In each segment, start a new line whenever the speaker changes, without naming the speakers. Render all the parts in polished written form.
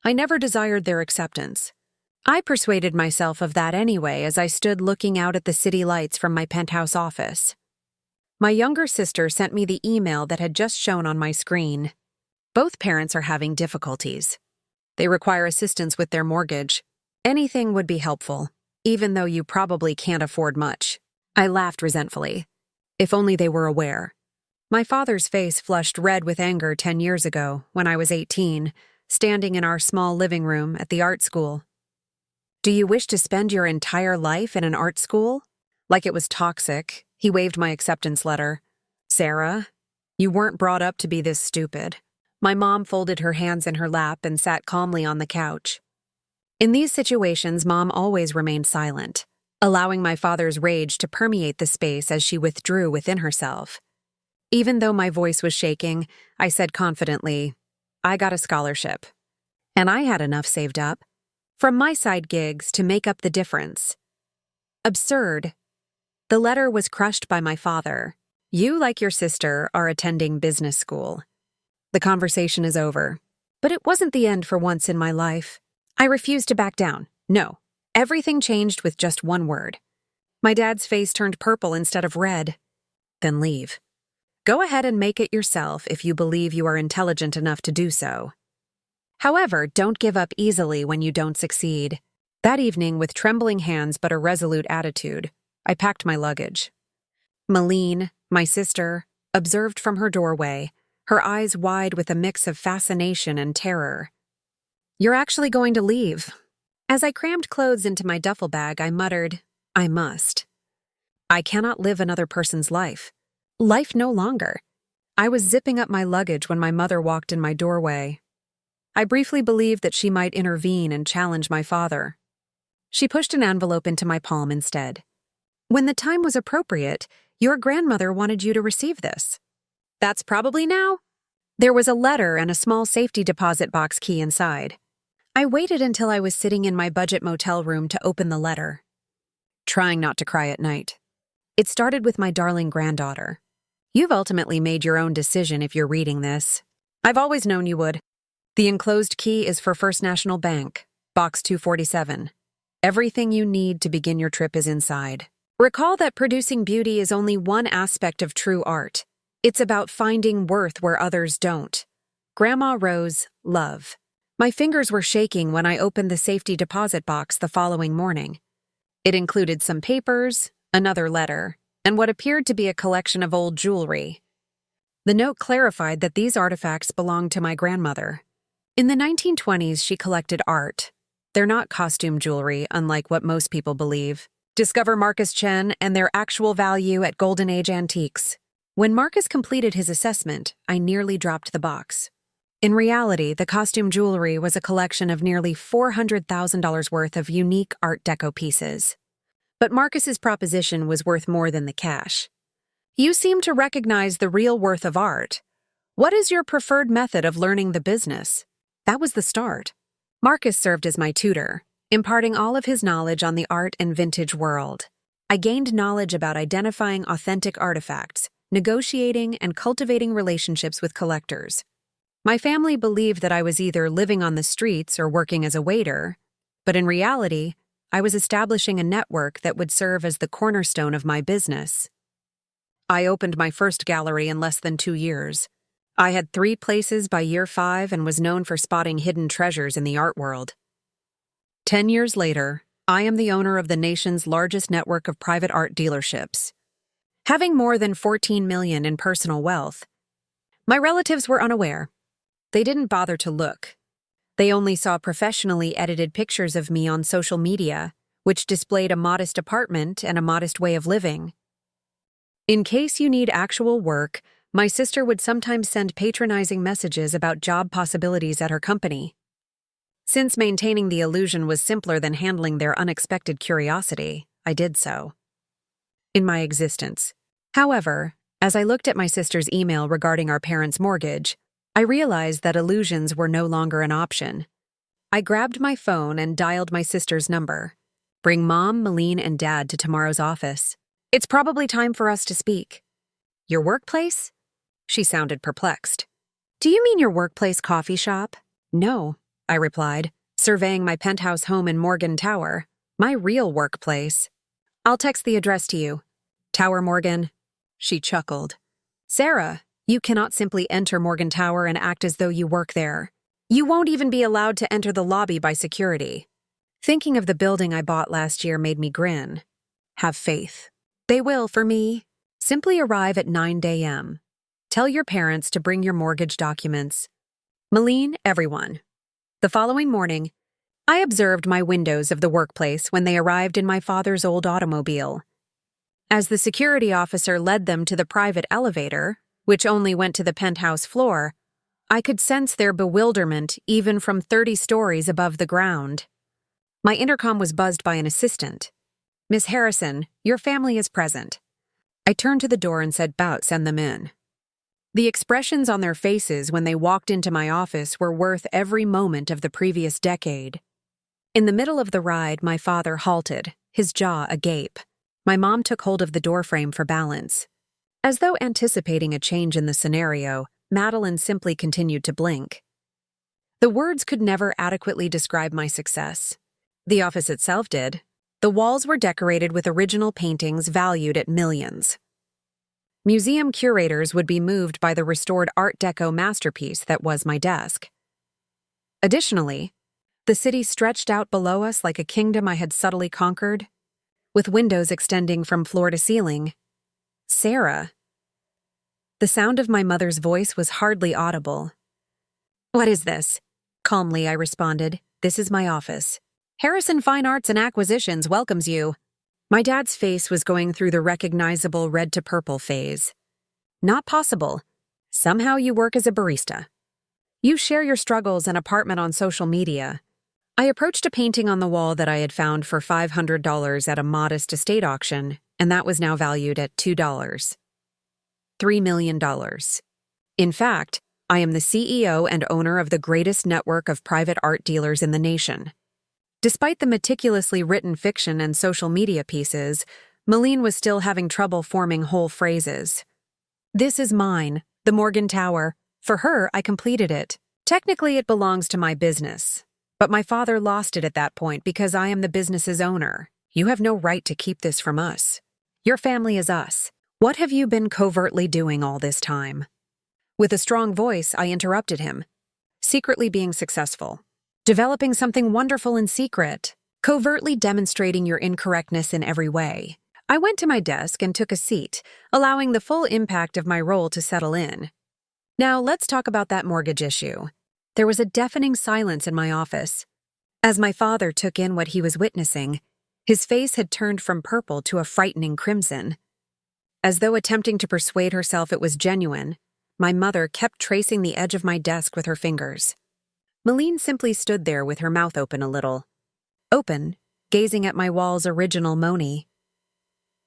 I never desired their acceptance. I persuaded myself of that anyway as I stood looking out at the city lights from my penthouse office. My younger sister sent me the email that had just shown on my screen. Both parents are having difficulties. They require assistance with their mortgage. Anything would be helpful, even though you probably can't afford much. I laughed resentfully. If only they were aware. My father's face flushed red with anger 10 years ago, when I was 18, standing in our small living room at the art school. Do you wish to spend your entire life in an art school? Like it was toxic, he waved my acceptance letter. Sarah, you weren't brought up to be this stupid. My mom folded her hands in her lap and sat calmly on the couch. In these situations, Mom always remained silent, allowing my father's rage to permeate the space as she withdrew within herself. Even though my voice was shaking, I said confidently, I got a scholarship. And I had enough saved up, from my side gigs, to make up the difference. Absurd. The letter was crushed by my father. You, like your sister, are attending business school. The conversation is over. But it wasn't the end for once in my life. I refused to back down. No. Everything changed with just one word. My dad's face turned purple instead of red. Then leave. Go ahead and make it yourself if you believe you are intelligent enough to do so. However, don't give up easily when you don't succeed. That evening, with trembling hands but a resolute attitude, I packed my luggage. Malene, my sister, observed from her doorway, her eyes wide with a mix of fascination and terror. You're actually going to leave. As I crammed clothes into my duffel bag, I muttered, I must. I cannot live another person's life. Life no longer. I was zipping up my luggage when my mother walked in my doorway. I briefly believed that she might intervene and challenge my father. She pushed an envelope into my palm instead. When the time was appropriate, your grandmother wanted you to receive this. That's probably now. There was a letter and a small safety deposit box key inside. I waited until I was sitting in my budget motel room to open the letter, trying not to cry at night. It started with my darling granddaughter. You've ultimately made your own decision if you're reading this. I've always known you would. The enclosed key is for First National Bank, Box 247. Everything you need to begin your trip is inside. Recall that producing beauty is only one aspect of true art. It's about finding worth where others don't. Grandma Rose, love. My fingers were shaking when I opened the safety deposit box the following morning. It included some papers, another letter, and what appeared to be a collection of old jewelry. The note clarified that these artifacts belonged to my grandmother. In the 1920s, she collected art. They're not costume jewelry, unlike what most people believe. Discover Marcus Chen and their actual value at Golden Age Antiques. When Marcus completed his assessment, I nearly dropped the box. In reality, the costume jewelry was a collection of nearly $400,000 worth of unique Art Deco pieces. But Marcus's proposition was worth more than the cash. You seem to recognize the real worth of art. What is your preferred method of learning the business? That was the start. Marcus served as my tutor, imparting all of his knowledge on the art and vintage world. I gained knowledge about identifying authentic artifacts, negotiating and cultivating relationships with collectors. My family believed that I was either living on the streets or working as a waiter, but in reality, I was establishing a network that would serve as the cornerstone of my business. I opened my first gallery in less than 2 years. I had 3 places by year 5 and was known for spotting hidden treasures in the art world. 10 years later, I am the owner of the nation's largest network of private art dealerships. Having more than $14 million in personal wealth, my relatives were unaware. They didn't bother to look. They only saw professionally edited pictures of me on social media, which displayed a modest apartment and a modest way of living. In case you need actual work, my sister would sometimes send patronizing messages about job possibilities at her company. Since maintaining the illusion was simpler than handling their unexpected curiosity, I did so. In my existence. However, as I looked at my sister's email regarding our parents' mortgage, I realized that illusions were no longer an option. I grabbed my phone and dialed my sister's number. Bring Mom, Malene, and Dad to tomorrow's office. It's probably time for us to speak. Your workplace? She sounded perplexed. Do you mean your workplace coffee shop? No, I replied, surveying my penthouse home in Morgan Tower, my real workplace. I'll text the address to you. Tower Morgan. She chuckled. Sarah, you cannot simply enter Morgan Tower and act as though you work there. You won't even be allowed to enter the lobby by security. Thinking of the building I bought last year made me grin. Have faith. They will, for me. Simply arrive at 9 a.m. Tell your parents to bring your mortgage documents. Malene, everyone. The following morning, I observed my windows of the workplace when they arrived in my father's old automobile. As the security officer led them to the private elevator, which only went to the penthouse floor, I could sense their bewilderment even from 30 stories above the ground. My intercom was buzzed by an assistant. Miss Harrison, your family is present. I turned to the door and said, "Bout, send them in." The expressions on their faces when they walked into my office were worth every moment of the previous decade. In the middle of the ride, my father halted, his jaw agape. My mom took hold of the doorframe for balance. As though anticipating a change in the scenario, Madeline simply continued to blink. The words could never adequately describe my success. The office itself did. The walls were decorated with original paintings valued at millions. Museum curators would be moved by the restored Art Deco masterpiece that was my desk. Additionally, the city stretched out below us like a kingdom I had subtly conquered, with windows extending from floor to ceiling. Sarah. The sound of my mother's voice was hardly audible. What is this? Calmly, I responded. This is my office. Harrison Fine Arts and Acquisitions welcomes you. My dad's face was going through the recognizable red to purple phase. Not possible. Somehow you work as a barista. You share your struggles and apartment on social media. I approached a painting on the wall that I had found for $500 at a modest estate auction, and that was now valued at $2. $3 million. In fact, I am the CEO and owner of the greatest network of private art dealers in the nation. Despite the meticulously written fiction and social media pieces, Malene was still having trouble forming whole phrases. This is mine, the Morgan Tower. For her, I completed it. Technically, it belongs to my business. But my father lost it at that point because I am the business's owner. You have no right to keep this from us. Your family is us. What have you been covertly doing all this time? With a strong voice, I interrupted him. Secretly being successful. Developing something wonderful in secret, covertly demonstrating your incorrectness in every way. I went to my desk and took a seat, allowing the full impact of my role to settle in. Now let's talk about that mortgage issue. There was a deafening silence in my office. As my father took in what he was witnessing, his face had turned from purple to a frightening crimson. As though attempting to persuade herself it was genuine, my mother kept tracing the edge of my desk with her fingers. Malene simply stood there with her mouth open a little. Open, gazing at my wall's original Moni.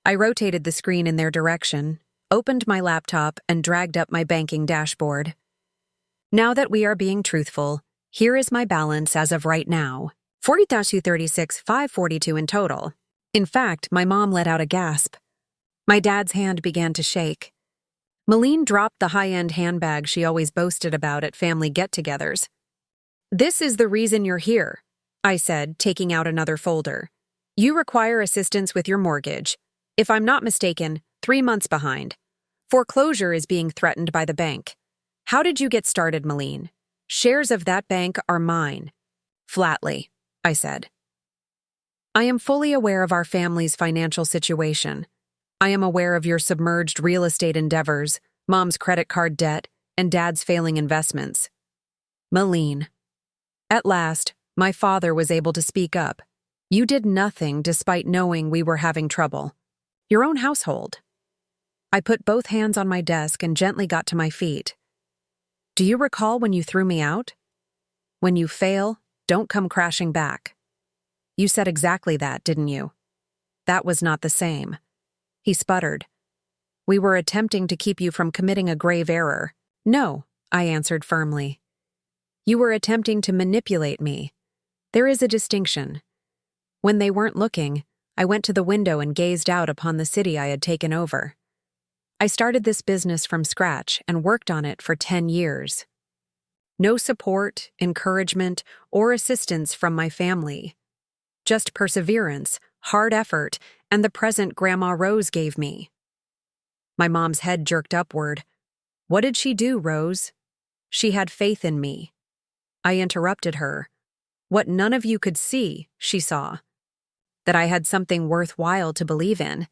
I rotated the screen in their direction, opened my laptop, and dragged up my banking dashboard. Now that we are being truthful, here is my balance as of right now. $40,236,542 in total. In fact, my mom let out a gasp. My dad's hand began to shake. Malene dropped the high-end handbag she always boasted about at family get-togethers. This is the reason you're here, I said, taking out another folder. You require assistance with your mortgage. If I'm not mistaken, 3 months behind. Foreclosure is being threatened by the bank. How did you get started, Malene? Shares of that bank are mine. Flatly, I said. I am fully aware of our family's financial situation. I am aware of your submerged real estate endeavors, mom's credit card debt, and dad's failing investments. Malene. At last, my father was able to speak up. You did nothing despite knowing we were having trouble. Your own household. I put both hands on my desk and gently got to my feet. Do you recall when you threw me out? When you fail, don't come crashing back. You said exactly that, didn't you? That was not the same. He sputtered. We were attempting to keep you from committing a grave error. No, I answered firmly. You were attempting to manipulate me. There is a distinction. When they weren't looking, I went to the window and gazed out upon the city I had taken over. I started this business from scratch and worked on it for 10 years. No support, encouragement, or assistance from my family. Just perseverance, hard effort, and the present Grandma Rose gave me. My mom's head jerked upward. What did she do, Rose? She had faith in me. I interrupted her. What none of you could see, she saw. That I had something worthwhile to believe in.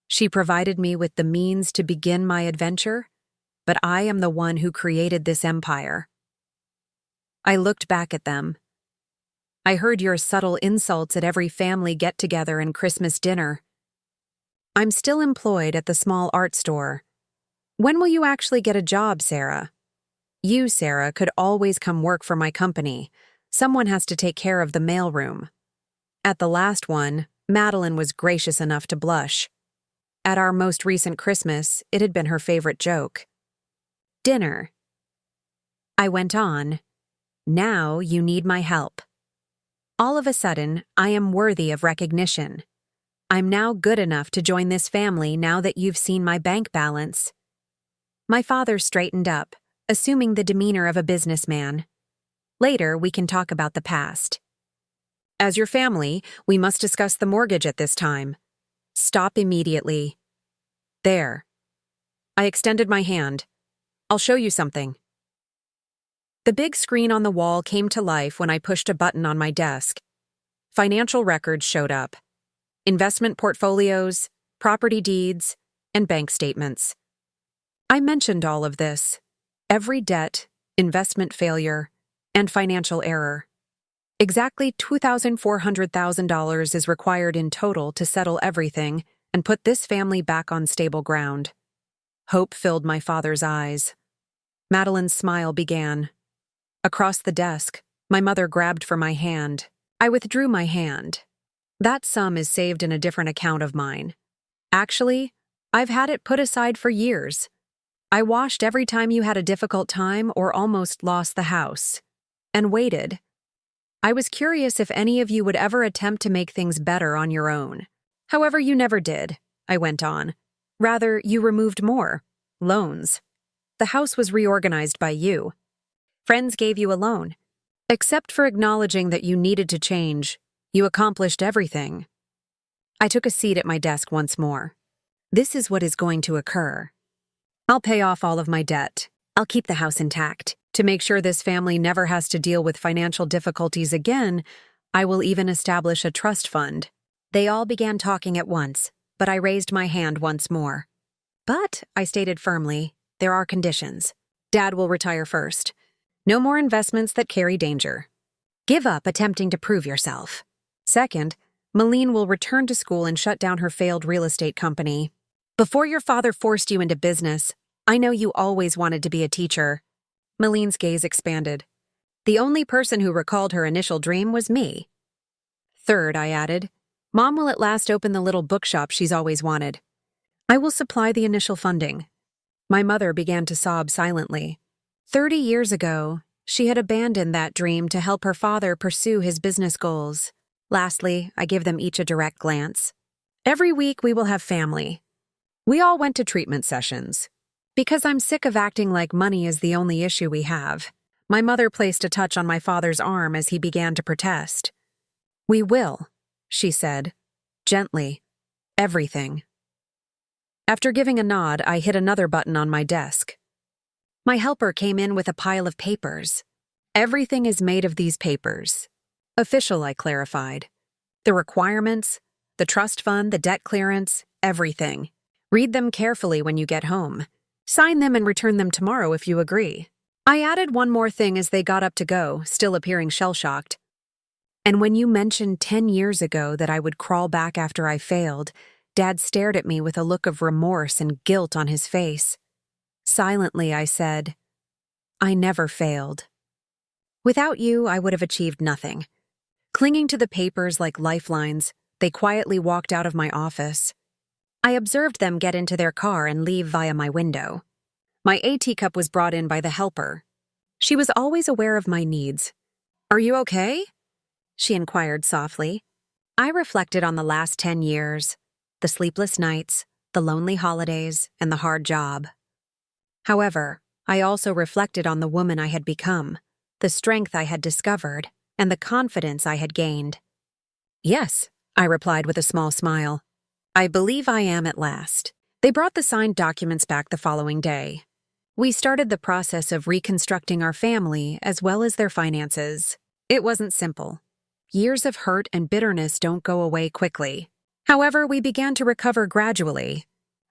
She provided me with the means to begin my adventure, but I am the one who created this empire. I looked back at them. I heard your subtle insults at every family get-together and Christmas dinner. I'm still employed at the small art store. When will you actually get a job, Sarah? You, Sarah, could always come work for my company. Someone has to take care of the mailroom. At the last one, Madeline was gracious enough to blush. At our most recent Christmas, it had been her favorite joke. Dinner. I went on. Now you need my help. All of a sudden, I am worthy of recognition. I'm now good enough to join this family now that you've seen my bank balance. My father straightened up, assuming the demeanor of a businessman. Later, we can talk about the past. As your family, we must discuss the mortgage at this time. Stop immediately. There. I extended my hand. I'll show you something. The big screen on the wall came to life when I pushed a button on my desk. Financial records showed up. Investment portfolios, property deeds, and bank statements. I mentioned all of this. Every debt, investment failure, and financial error. Exactly $2,400,000 is required in total to settle everything and put this family back on stable ground. Hope filled my father's eyes. Madeline's smile began. Across the desk, my mother grabbed for my hand. I withdrew my hand. That sum is saved in a different account of mine. Actually, I've had it put aside for years. I washed every time you had a difficult time or almost lost the house. And waited. I was curious if any of you would ever attempt to make things better on your own. However, you never did, I went on. Rather, you removed more. Loans. The house was reorganized by you. Friends gave you a loan. Except for acknowledging that you needed to change, you accomplished everything. I took a seat at my desk once more. This is what is going to occur. I'll pay off all of my debt. I'll keep the house intact. To make sure this family never has to deal with financial difficulties again, I will even establish a trust fund. They all began talking at once, but I raised my hand once more. But, I stated firmly, there are conditions. Dad will retire first. No more investments that carry danger. Give up attempting to prove yourself. Second, Malene will return to school and shut down her failed real estate company. Before your father forced you into business, I know you always wanted to be a teacher. Malene's gaze expanded. The only person who recalled her initial dream was me. Third, I added, Mom will at last open the little bookshop she's always wanted. I will supply the initial funding. My mother began to sob silently. 30 years ago, she had abandoned that dream to help her father pursue his business goals. Lastly, I give them each a direct glance. Every week we will have family. We all went to treatment sessions. Because I'm sick of acting like money is the only issue we have, my mother placed a touch on my father's arm as he began to protest. We will, she said, gently. Everything. After giving a nod, I hit another button on my desk. My helper came in with a pile of papers. Everything is made of these papers. Official, I clarified. The requirements, the trust fund, the debt clearance, everything. Read them carefully when you get home. Sign them and return them tomorrow if you agree. I added one more thing as they got up to go, still appearing shell-shocked. And when you mentioned 10 years ago that I would crawl back after I failed, Dad stared at me with a look of remorse and guilt on his face. Silently, I said, I never failed. Without you, I would have achieved nothing. Clinging to the papers like lifelines, they quietly walked out of my office. I observed them get into their car and leave via my window. My AT cup was brought in by the helper. She was always aware of my needs. Are you okay? She inquired softly. I reflected on the last 10 years, the sleepless nights, the lonely holidays, and the hard job. However, I also reflected on the woman I had become, the strength I had discovered, and the confidence I had gained. "Yes," I replied with a small smile. "I believe I am at last." They brought the signed documents back the following day. We started the process of reconstructing our family as well as their finances. It wasn't simple. Years of hurt and bitterness don't go away quickly. However, we began to recover gradually.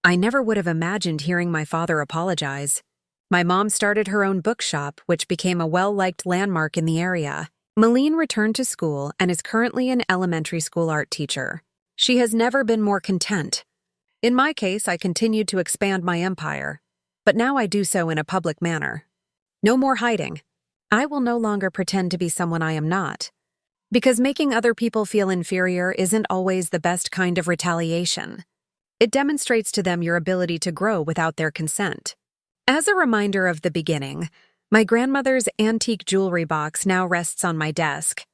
I never would have imagined hearing my father apologize. My mom started her own bookshop, which became a well-liked landmark in the area. Malene returned to school and is currently an elementary school art teacher. She has never been more content. In my case, I continued to expand my empire, but now I do so in a public manner. No more hiding. I will no longer pretend to be someone I am not. Because making other people feel inferior isn't always the best kind of retaliation. It demonstrates to them your ability to grow without their consent. As a reminder of the beginning, my grandmother's antique jewelry box now rests on my desk.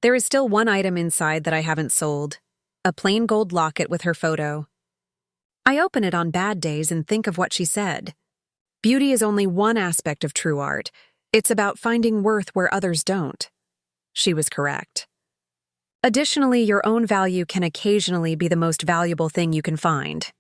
There is still one item inside that I haven't sold, a plain gold locket with her photo. I open it on bad days and think of what she said. Beauty is only one aspect of true art. It's about finding worth where others don't. She was correct. Additionally, your own value can occasionally be the most valuable thing you can find.